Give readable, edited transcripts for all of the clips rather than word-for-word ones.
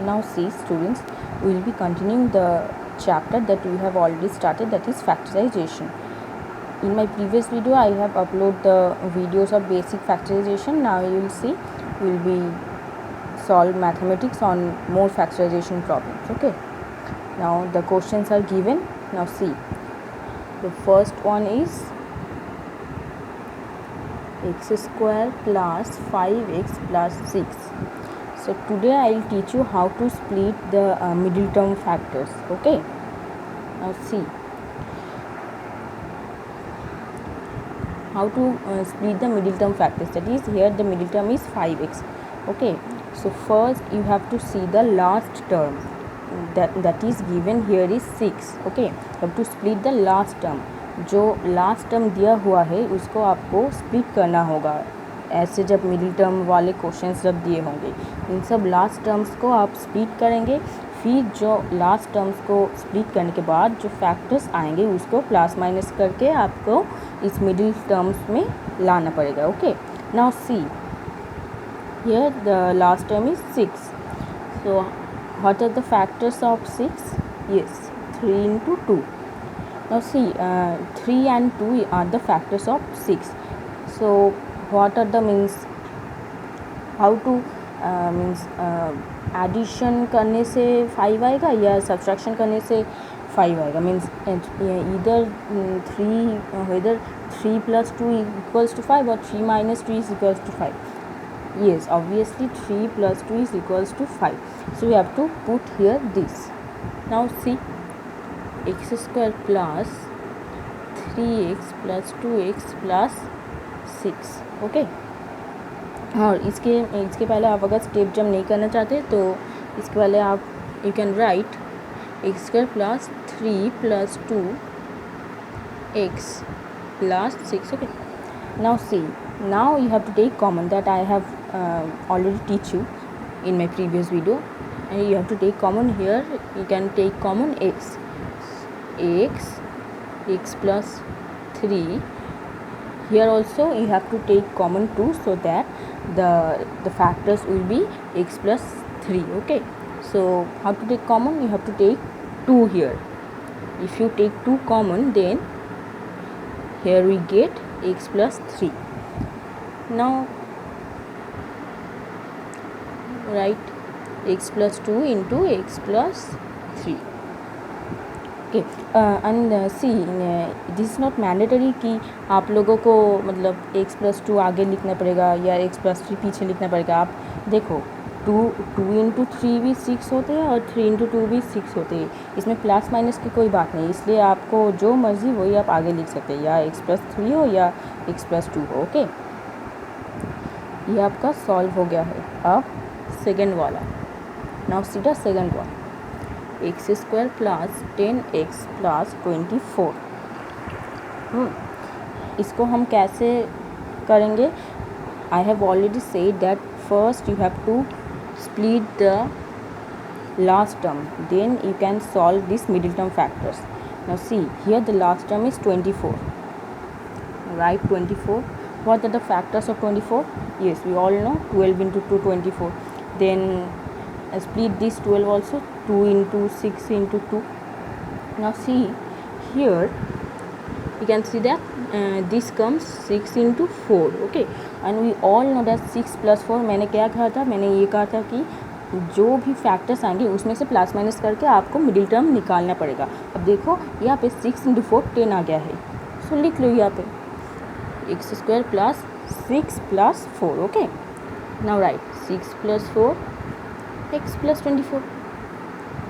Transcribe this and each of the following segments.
Now see students, we will be continuing the chapter that we have already started, that is factorization. In my previous video I have uploaded the videos of basic factorization. Now you will see we will be solve mathematics on more factorization problems. Okay, now the questions are given. Now see, the first one is x square plus 5x plus 6. So today I will teach you how to split the middle term factors. Okay, now see how to split the middle term factors. That is, here the middle term is 5x. Okay, so first you have to see the last term that is given here is 6. Okay, you have to split the last term. जो last term दिया हुआ है उसको आपको split करना होगा. ऐसे जब मिडिल टर्म वाले क्वेश्चंस जब दिए होंगे, इन सब लास्ट टर्म्स को आप स्प्लिट करेंगे. फिर जो लास्ट टर्म्स को स्प्लिट करने के बाद जो फैक्टर्स आएंगे उसको प्लस माइनस करके आपको इस मिडिल टर्म्स में लाना पड़ेगा. Okay, now see here the last term is 6. So what are the factors of 6? Yes, 3 into 2. Now see, 3 and 2 are the factors of 6. So what are the means, how to addition करने से 5 आएगा या subtraction करने से 5 आएगा. Means either 3 plus 2 equals to 5 or 3 minus 2 is equals to 5. Yes, obviously 3 plus 2 is equals to 5. So we have to put here this. Now see, x square plus 3x plus 2x plus 6. Okay, और इसके पहले आप अगर step jump नहीं करना चाहते तो इसके पहले आप you can write x square plus 3 plus 2x plus 6. Okay, now C, now you have to take common that I have already teach you in my previous video, and you have to take common here. You can take common x plus 3. Here also you have to take common 2 so that the factors will be x plus 3. Okay, so how to take common? You have to take 2 here. If you take 2 common, then here we get x plus 3. Now write x plus 2 into x plus 3. Okay, and see this is not mandatory कि आप लोगों को मतलब x plus 2 आगे लिखना पड़ेगा या x plus 3 पीछे लिखना पड़ेगा. आप देखो 2 इंटू 3 भी 6 होते हैं और 3 इंटू 2 भी 6 होते हैं. इसमें प्लस माइनस की कोई बात नहीं, इसलिए आपको जो मर्ज़ी वही आप आगे लिख सकते हैं, या x प्लस 3 हो या x प्लस 2 हो. ओके, ये आपका सॉल्व हो गया है. अब सेकेंड वाला. Now see the second one, x square plus 10x plus 24. इसको हम कैसे करेंगे? I have already said that first you have to split the last term, then you can solve this middle term factors. Now see here the last term is 24. Right 24. What are the factors of 24? Yes, we all know 12 into 2 24. Then split this 12 also, 2 into 6 into 2. Now see here you can see that this comes 6 into 4. Okay, and we all know that 6 plus 4. मैंने क्या कहा था? मैंने ये कहा था कि जो भी फैक्टर्स आएंगे उसमें से प्लस माइनस करके आपको मिडिल टर्म निकालना पड़ेगा. अब देखो यहाँ पे 6 into 4 10 आ गया है. सो लिख लो यहाँ पे x square plus 6 plus 4. Okay, now right 6 plus 4 x plus 24.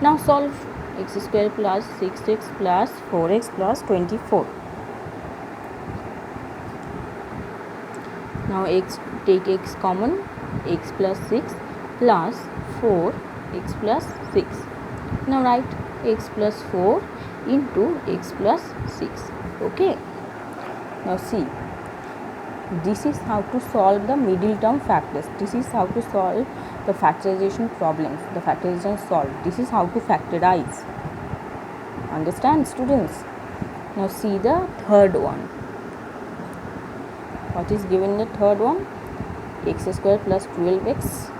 Now solve x square plus 6x plus 4x plus 24. Now x take x common, x plus 6 plus 4x plus 6. Now write x plus 4 into x plus 6. Okay, now see, this is how to solve the middle term factors. This is how to solve the factorization problems. The factorization solved. This is how to factorize. Understand, students? Now see the third one. What is given in the third one? X square plus 12x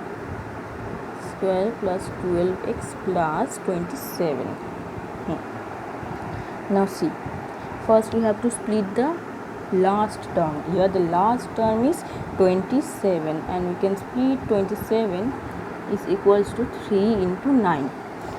square plus 12x plus 27. Now see, first we have to split the last term. Here the last term is 27 and we can split 27 is equals to 3 into 9.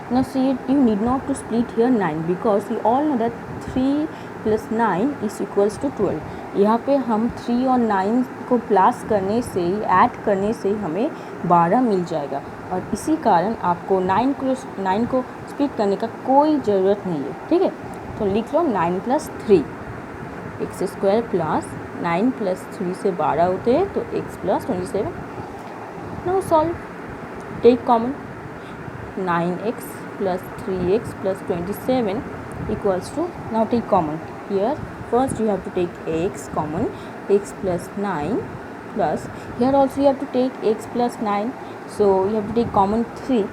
Now see, you need not to split here 9 because we all know that 3 plus 9 is equals to 12. यहाँ पे हम 3 और 9 को plus करने से ही add करने से ही हमें 12 मिल जाएगा और इसी कारण आपको 9 को स्प्लिट करने का कोई ज़रूरत नहीं है. ठीक है, तो लिख लो 9 plus 3 x square plus 9 plus 3 से 12 होते हैं तो x plus 27. Now solve, take common 9x plus 3x plus 27 equals to, now take common. Here first you have to take x common, x plus 9 plus, here also you have to take x plus 9, so you have to take common 3,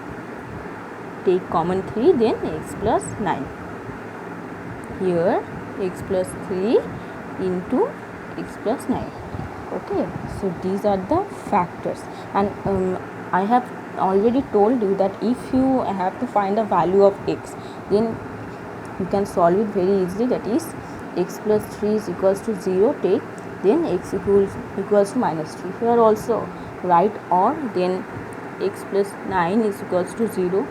take common 3, then x plus 9. Here x plus 3 into x plus 9. Okay, so these are the factors and I have already told you that if you have to find the value of x, then you can solve it very easily. That is, x plus 3 is equals to 0, take, then x equals to minus 3. Here also write or, then x plus 9 is equals to 0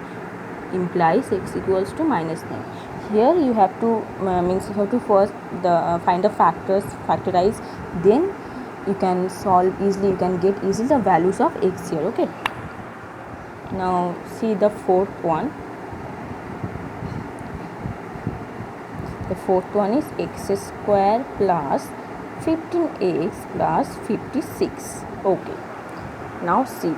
implies x equals to minus 9. Here you have to means you have to first find the factors, factorize, then you can solve easily, you can get easily the values of x here. Okay, now see the fourth one. The fourth one is x square plus 15x plus 56. Okay, now see,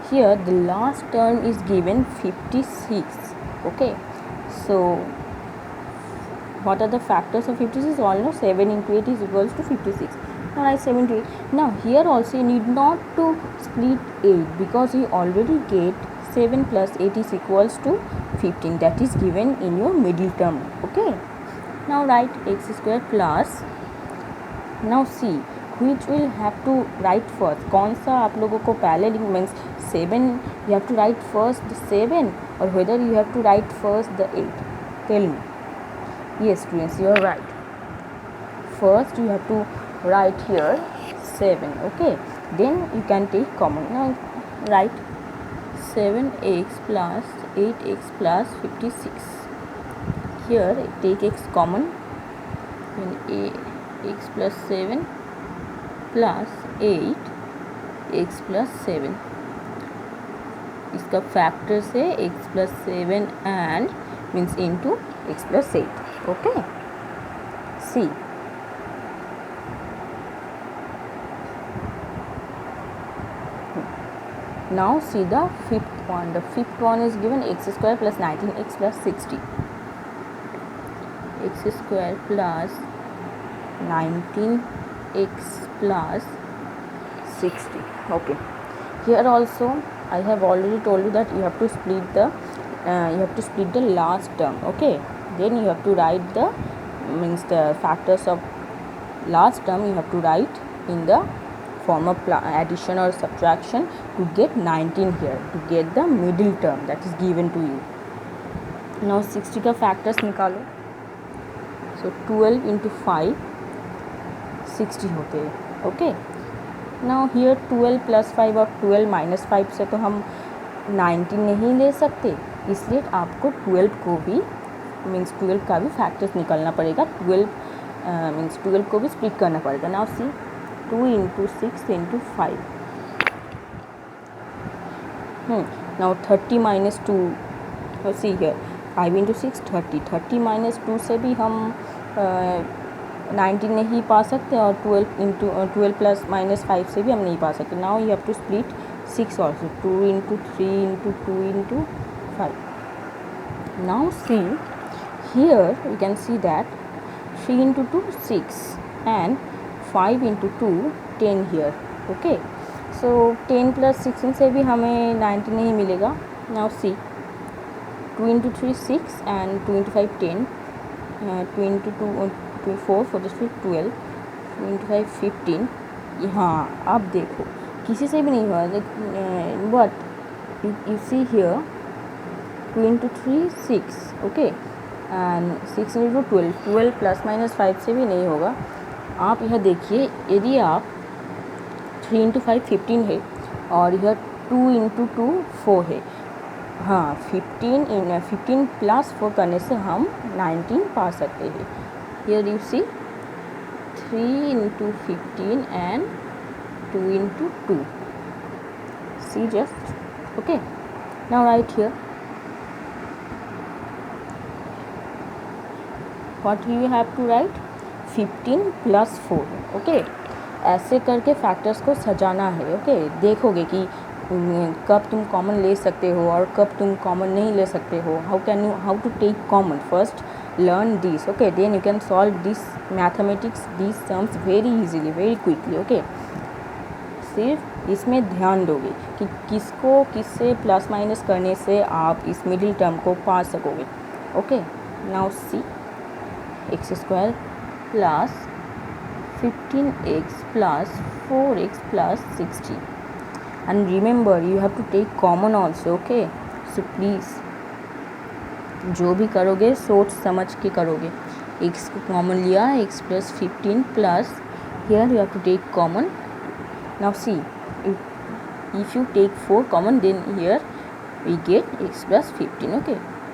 here the last term is given 56. Okay, so what are the factors of 56? Almost 7 into 8 is equals to 56. Now I 7 to 8. Now here also you need not to split 8 because you already get 7 plus 8 is equals to 15. That is given in your middle term. Okay, now write x square plus, now see which will have to write first. कौन सा आप लोगों को पहले means 7 you have to write first the 7 or whether you have to write first the 8? Tell me. Yes students, you are right. First you have to write here 7. Okay, then you can take common. Now write 7x plus 8x plus 56. Here take x common, then x plus 7 plus 8x plus 7. इसका factors है x plus 7 and means into x plus 8. Okay, see, now see the fifth one. The fifth one is given x square plus 19x plus 60. X square plus 19x plus 60. Okay, here also I have already told you that you have to split the last term. Okay, then you have to write the means the factors of last term you have to write in the form of addition or subtraction to get 19 here, to get the middle term that is given to you. Now 60 का factors निकालो. So 12 into 5 60 होते हैं. Okay, now here 12 plus 5 और 12 minus 5 से तो हम 19 नहीं ले सकते, इसलिए आपको 12 को भी मीन्स 12 का भी फैक्टर्स निकालना पड़ेगा. 12 मीन्स 12 को भी स्प्लिट करना पड़ेगा. Now see 2 into 6 into 5. Now 30 minus 2. See here 5 into 6 30. 30 minus 2 से भी हम 19 नहीं पा सकते और 12 plus minus 5 से भी हम नहीं पा सकते. Now you have to split 6 also. 2 into 3 into 2 into 5. Now see here you can see that 3 into 2 6 and 5 into 2 10 here. Okay, so 10 plus 16 से भी हमें 19 नहीं मिलेगा. Now see 2 into 3 6 and 2 into 5 10, 2 into 2 4 4 12, 2 into 5 15. यहाँ अब देखो किसी से भी नहीं हुआ, but you see here 2 into 3 6, okay, and 6 into 12, 12 plus minus 5 से भी नहीं होगा। आप यह देखिए, यदि आप 3 into 5 15 है और यह 2 into 2 4 है, हाँ 15 प्लस 4 करने से हम 19 पा सकते हैं। Here you see 3 into 15 and 2 into 2. See just, okay. Now write here. What you have to write? 15 plus 4, okay. ऐसे करके फैक्टर्स को सजाना है, ओके। देखोगे कि कब तुम कॉमन ले सकते हो और कब तुम कॉमन नहीं ले सकते हो। How to take common, first learn this, okay, then you can solve this mathematics, these sums very easily, very quickly, okay. सिर्फ इसमें ध्यान दोगे कि किसको किससे प्लस माइनस करने से आप इस मिडिल टर्म को पा सकोगे, okay. Now see x square plus 15x plus 4x plus 60, and remember you have to take common also, okay. So please जो भी करोगे सोच समझ के करोगे। x को कॉमन लिया, x plus 15 plus here you have to take common. Now see, if you take 4 common, then here we get x plus 15, okay.